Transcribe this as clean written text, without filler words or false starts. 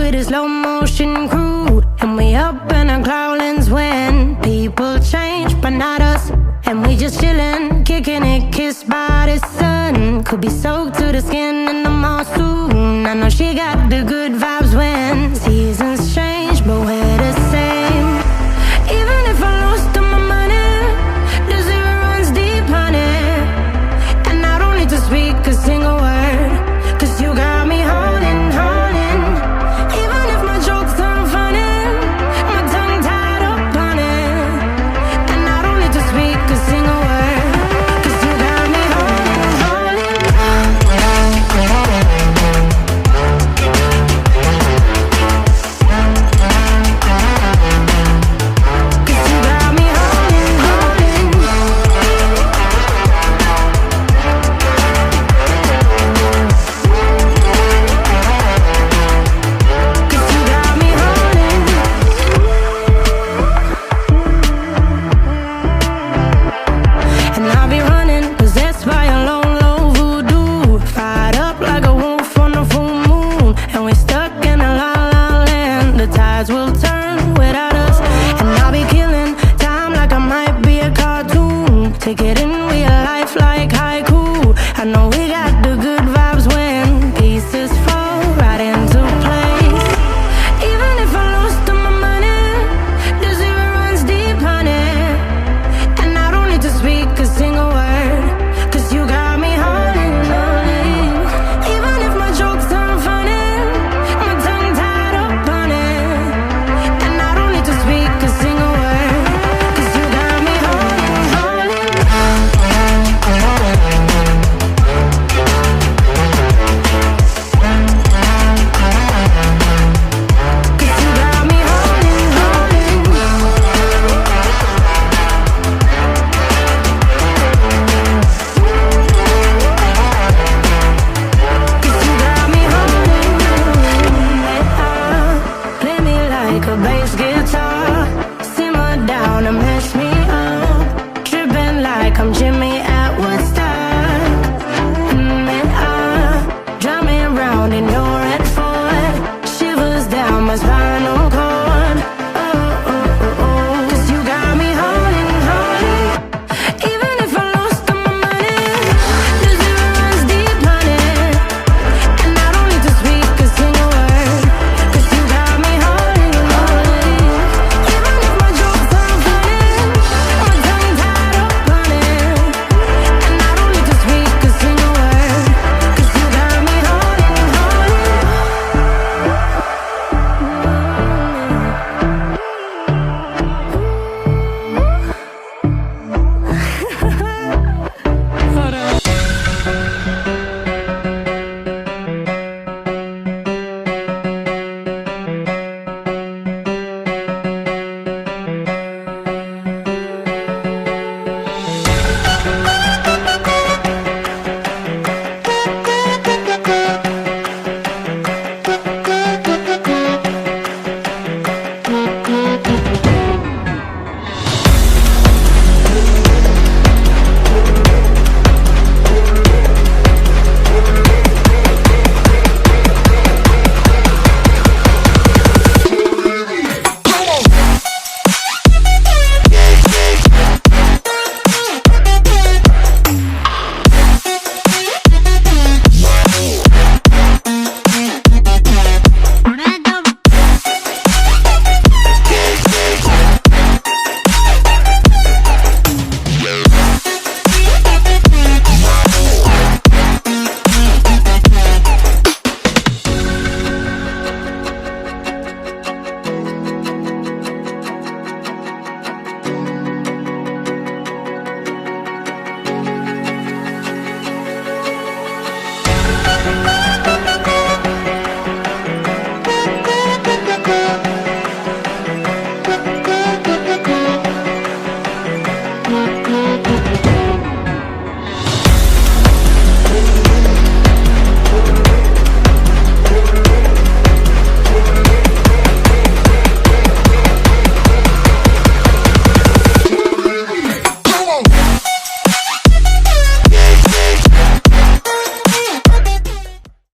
with a slow motion crew, and we up in our growlings when people change, but not us. And we just chillin', kicking it, kissed by the sun. Could be soaked to the skin in the mall soon. I know she got the good vibes when seasons change, but we're the same. Even if I lost all my money, the zero runs deep, honey. And I don't need to speak a single word, 'cause you got me holding, holding. Even if my jokes aren't funny, my tongue tied up on it. And I don't need to speak a single word, 'cause you got me holding, holding. 'Cause you got me holding, holding. Cause you got me holding. And I'll be running, possessed by a low, low voodoo. Fired up like a wolf on a full moon. And we're stuck in a la la land. The tides will turn without us. And I'll be killing time like I might be a cartoon. Take it in real life like